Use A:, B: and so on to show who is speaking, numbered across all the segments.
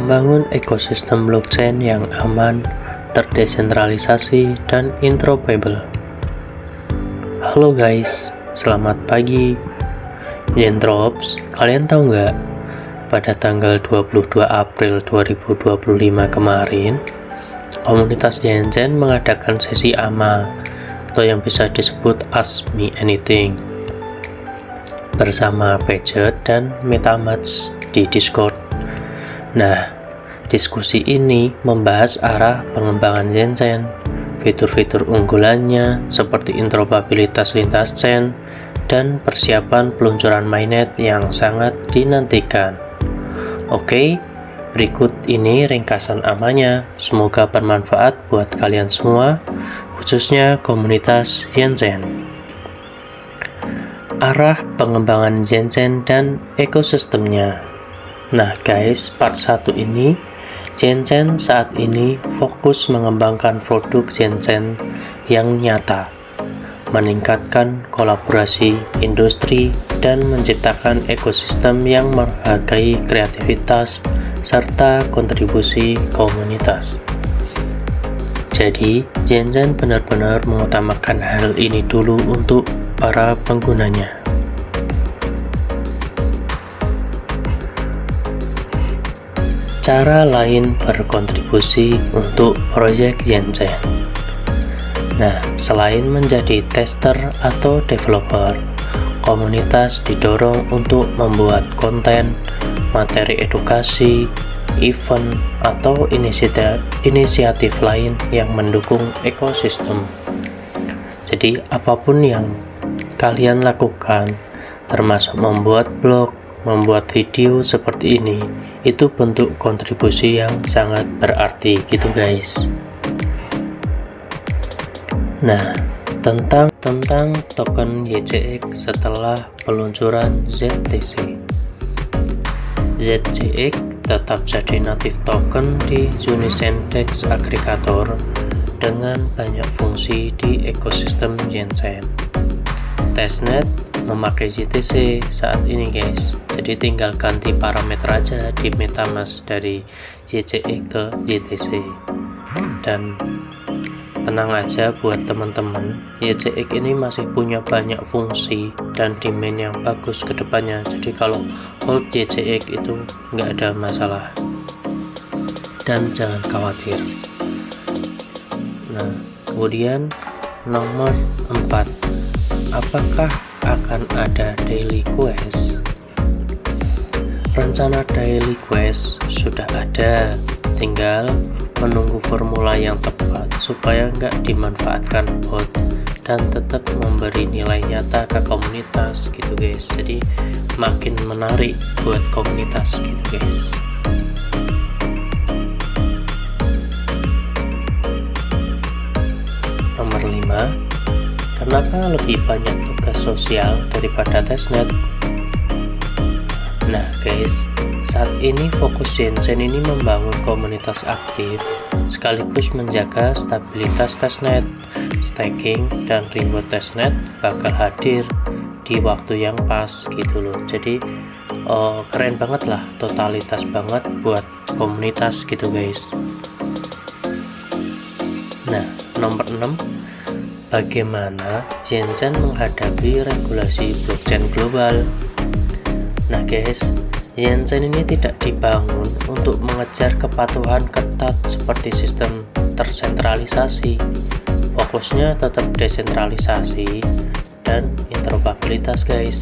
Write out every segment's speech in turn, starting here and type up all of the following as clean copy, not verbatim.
A: membangun ekosistem blockchain yang aman, terdesentralisasi, dan interoperable. Halo guys, selamat pagi. Gentrops, kalian tahu nggak? Pada tanggal 22 April 2025 kemarin, komunitas Genzen mengadakan sesi AMA atau yang bisa disebut Ask Me Anything bersama Paget dan MetaMask di Discord. Nah, diskusi ini membahas arah pengembangan Genzen, fitur-fitur unggulannya seperti interoperabilitas lintas chain, dan persiapan peluncuran mainnet yang sangat dinantikan. Oke, berikut ini ringkasan amanya. Semoga bermanfaat buat kalian semua, khususnya komunitas Genzen. Arah pengembangan Genzen dan ekosistemnya. Nah guys, part 1 ini, Genzen saat ini fokus mengembangkan produk Genzen yang nyata, meningkatkan kolaborasi industri, dan menciptakan ekosistem yang menghargai kreativitas serta kontribusi komunitas. Jadi, Genzen benar-benar mengutamakan hal ini dulu untuk para penggunanya. Cara lain berkontribusi untuk proyek Genzen. Nah, selain menjadi tester atau developer, komunitas didorong untuk membuat konten, materi edukasi, event, atau inisiatif lain yang mendukung ekosistem. Jadi, apapun yang kalian lakukan, termasuk membuat blog, membuat video seperti ini, itu bentuk kontribusi yang sangat berarti gitu guys. Nah, tentang token YCX setelah peluncuran ZTC. ZCX tetap jadi native token di Unisendex Aggregator dengan banyak fungsi di ekosistem Genzen. Testnet memakai JTC saat ini guys, jadi tinggal ganti parameter aja di MetaMask dari YCX ke JTC. Dan tenang aja buat teman-teman, YCX ini masih punya banyak fungsi dan demand yang bagus ke depannya, jadi kalau hold YCX itu nggak ada masalah dan jangan khawatir. Nah, kemudian nomor 4, apakah akan ada daily quest? Rencana daily quest sudah ada, tinggal menunggu formula yang tepat supaya nggak dimanfaatkan bot dan tetap memberi nilai nyata ke komunitas gitu guys. Jadi makin menarik buat komunitas gitu guys. Nomor 5, kenapa lebih banyak tugas sosial daripada testnet? Nah guys, saat ini fokus Genzen ini membangun komunitas aktif sekaligus menjaga stabilitas testnet. Staking dan reward testnet bakal hadir di waktu yang pas gitu loh. Jadi keren banget lah, totalitas banget buat komunitas gitu guys. Nah, nomor 6, bagaimana Genzen menghadapi regulasi blockchain global? Nah guys, Genzen ini tidak dibangun untuk mengejar kepatuhan ketat seperti sistem tersentralisasi. Fokusnya tetap desentralisasi dan interoperabilitas guys.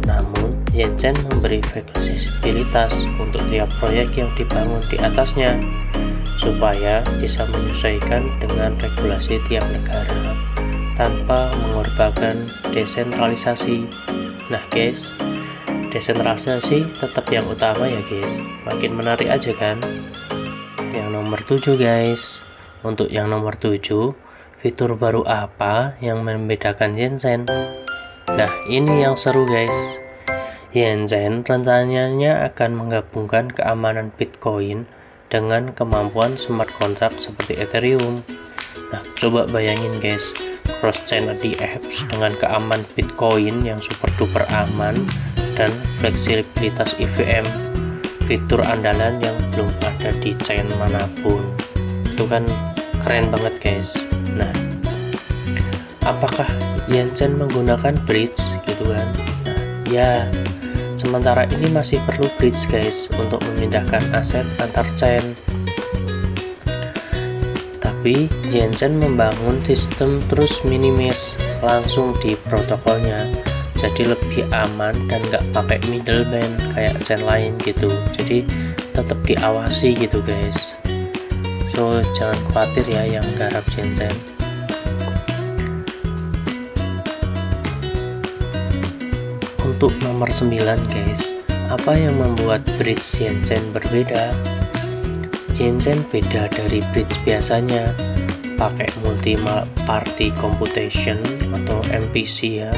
A: Namun, Genzen memberi fleksibilitas untuk tiap proyek yang dibangun di atasnya, supaya bisa menyesuaikan dengan regulasi tiap negara tanpa mengorbankan desentralisasi. Nah guys, desentralisasi tetap yang utama ya guys, makin menarik aja kan. Yang nomor 7 guys, untuk yang nomor 7, fitur baru apa yang membedakan Genzen? Nah ini yang seru guys. Genzen rencananya akan menggabungkan keamanan Bitcoin dengan kemampuan smart contract seperti Ethereum. Nah coba bayangin guys, cross chain dApps dengan keamanan Bitcoin yang super duper aman dan fleksibilitas EVM. fitur andalan yang belum ada di chain manapun. Itu kan keren banget guys. Nah, apakah Yanchen menggunakan bridge gitu kan? Nah, ya sementara ini masih perlu bridge guys untuk memindahkan aset antar chain. Tapi Yanchen membangun sistem terus minimis langsung di protokolnya, jadi lebih aman dan nggak pakai middleman kayak chain lain gitu. Jadi tetap diawasi gitu guys. So jangan khawatir ya yang garap Yanchen. Untuk nomor 9 guys, apa yang membuat bridge Yanchen berbeda? Yanchen beda dari bridge biasanya, pakai multi party computation atau MPC ya,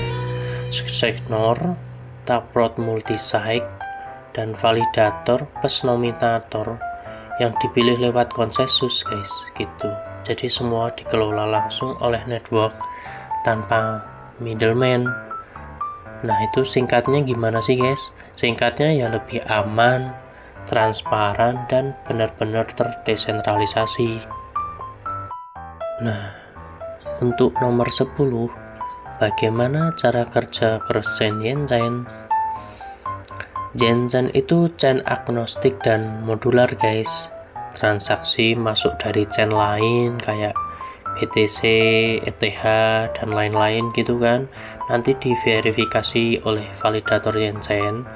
A: Schnorr, taproot multisig, dan validator plus nominator yang dipilih lewat konsensus guys gitu. Jadi semua dikelola langsung oleh network tanpa middleman. Nah itu singkatnya gimana sih guys? Singkatnya ya lebih aman, transparan, dan benar-benar terdesentralisasi. Nah untuk nomor 10, bagaimana cara kerja cross-chain Yanchen? Yanchen itu chain agnostik dan modular guys. Transaksi masuk dari chain lain kayak BTC, ETH, dan lain-lain gitu kan, nanti diverifikasi oleh validator Yanchen,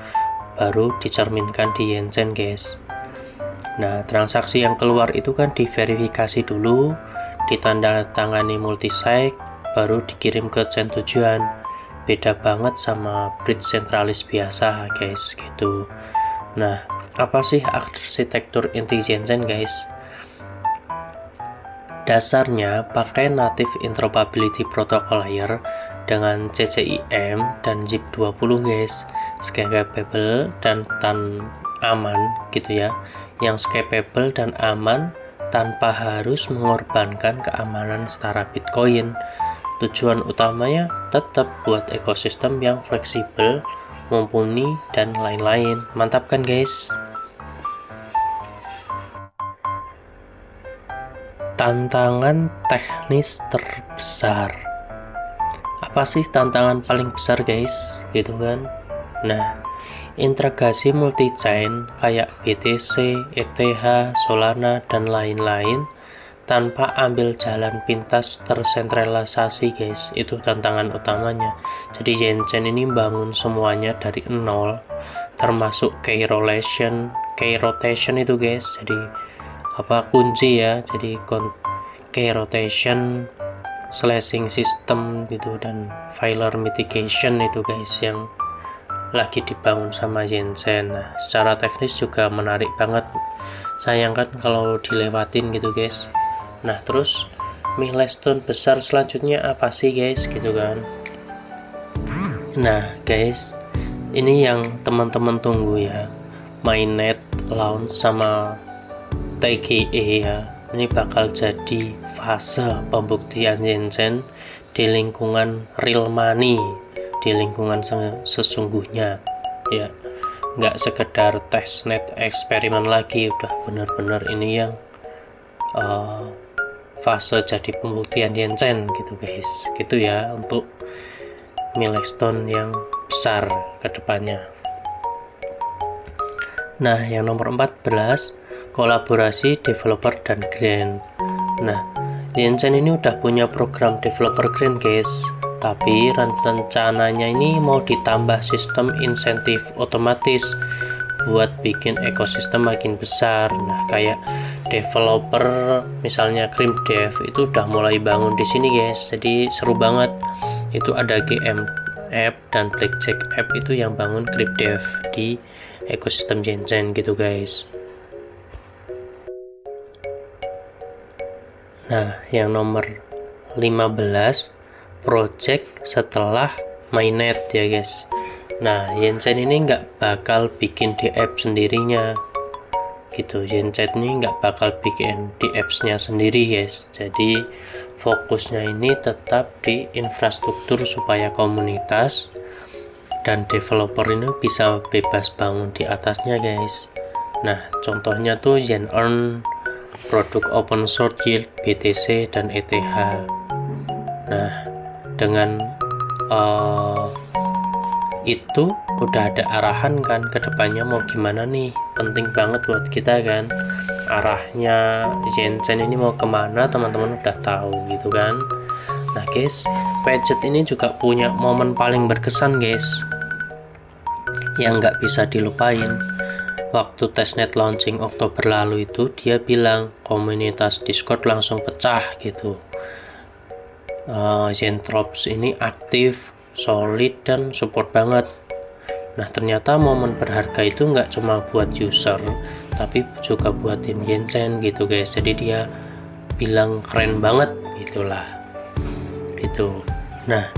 A: baru dicerminkan di Yanchen guys. Nah transaksi yang keluar itu kan diverifikasi dulu, ditandatangani multisig, baru dikirim ke chain tujuan. Beda banget sama bridge sentralis biasa guys gitu. Nah apa sih arsitektur inti Yanchen guys? Dasarnya pakai native interoperability protocol layer dengan CCIM dan ZIP20 guys, scalable dan aman gitu ya, yang scalable dan aman tanpa harus mengorbankan keamanan setara Bitcoin. Tujuan utamanya tetap buat ekosistem yang fleksibel, mumpuni, dan lain-lain. Mantap kan guys? Tantangan teknis terbesar. Apa sih tantangan paling besar guys? Gitu kan? Nah, integrasi multi-chain kayak BTC, ETH, Solana, dan lain-lain tanpa ambil jalan pintas tersentralisasi guys, itu tantangan utamanya. Jadi Yanchen ini bangun semuanya dari nol, termasuk key rotation itu guys. Jadi apa kunci ya, jadi key rotation, slashing system gitu, dan failure mitigation itu guys yang lagi dibangun sama Yanchen. Nah secara teknis juga menarik banget, sayangkan kalau dilewatin gitu guys. Nah terus milestone besar selanjutnya apa sih guys gitu kan? Nah guys, ini yang teman-teman tunggu ya, mainnet launch sama TGE ya. Ini bakal jadi fase pembuktian Yanchen di lingkungan real money, di lingkungan sesungguhnya ya, nggak sekedar testnet eksperimen lagi, udah benar-benar ini yang fase jadi pembuktian Yanchen gitu guys, gitu ya untuk milestone yang besar ke depannya. Nah yang nomor 14, kolaborasi developer dan grant. Nah Yanchen ini udah punya program developer grant guys, tapi rencananya ini mau ditambah sistem insentif otomatis buat bikin ekosistem makin besar. Nah kayak developer misalnya CryptDev itu udah mulai bangun di sini guys, jadi seru banget. Itu ada GM App dan Blackjack App itu yang bangun CryptDev di ekosistem Yanchen gitu guys. Nah yang nomor 15, project setelah mainnet ya guys. Nah Yanchen ini nggak bakal bikin di app sendirinya gitu. Yanchen ini nggak bakal bikin di apps-nya sendiri guys, jadi fokusnya ini tetap di infrastruktur supaya komunitas dan developer ini bisa bebas bangun di atasnya guys. Nah, contohnya tuh Yen Earn, produk open source yield, BTC, dan ETH. Nah, dengan itu udah ada arahan kan ke depannya mau gimana nih, penting banget buat kita kan arahnya Yenchen ini mau kemana, teman-teman udah tahu gitu kan. Nah guys, Padget ini juga punya momen paling berkesan guys yang nggak bisa dilupain. Waktu testnet launching Oktober lalu itu dia bilang komunitas Discord langsung pecah gitu. Zentrops ini aktif, solid, dan support banget. Nah ternyata momen berharga itu nggak cuma buat user tapi juga buat tim Yenchen gitu guys. Jadi dia bilang keren banget gitulah gitu. Nah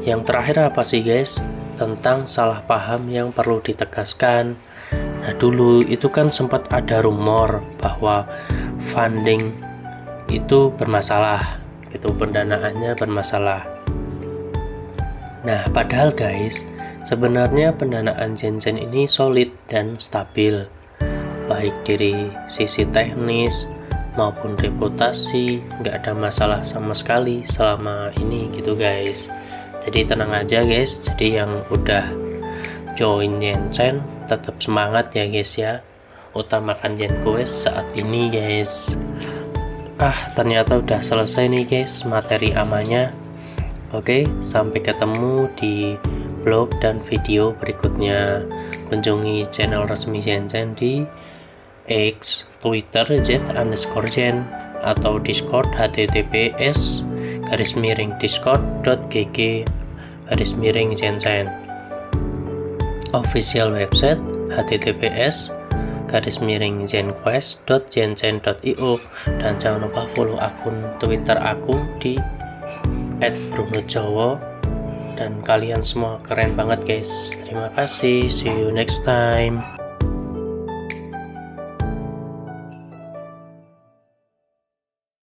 A: yang terakhir apa sih guys, tentang salah paham yang perlu ditegaskan. Nah dulu itu kan sempat ada rumor bahwa funding itu bermasalah gitu, pendanaannya bermasalah. Nah padahal guys, sebenarnya pendanaan Yenchen ini solid dan stabil, baik dari sisi teknis maupun reputasi, nggak ada masalah sama sekali selama ini gitu guys. Jadi tenang aja guys, jadi yang udah join Yenchen tetap semangat ya guys ya, utamakan YenQuest saat ini guys. Ternyata udah selesai nih guys materi amannya. Oke, sampai ketemu di blog dan video berikutnya. Kunjungi channel resmi Yenchen di X, Twitter Z_Yen atau Discord https://discord.gg/Yenchen. Official website https://yenquest.yenchen.io, dan jangan lupa follow akun Twitter aku di @brunojowo. Dan kalian semua keren banget guys. Terima kasih, see you next time.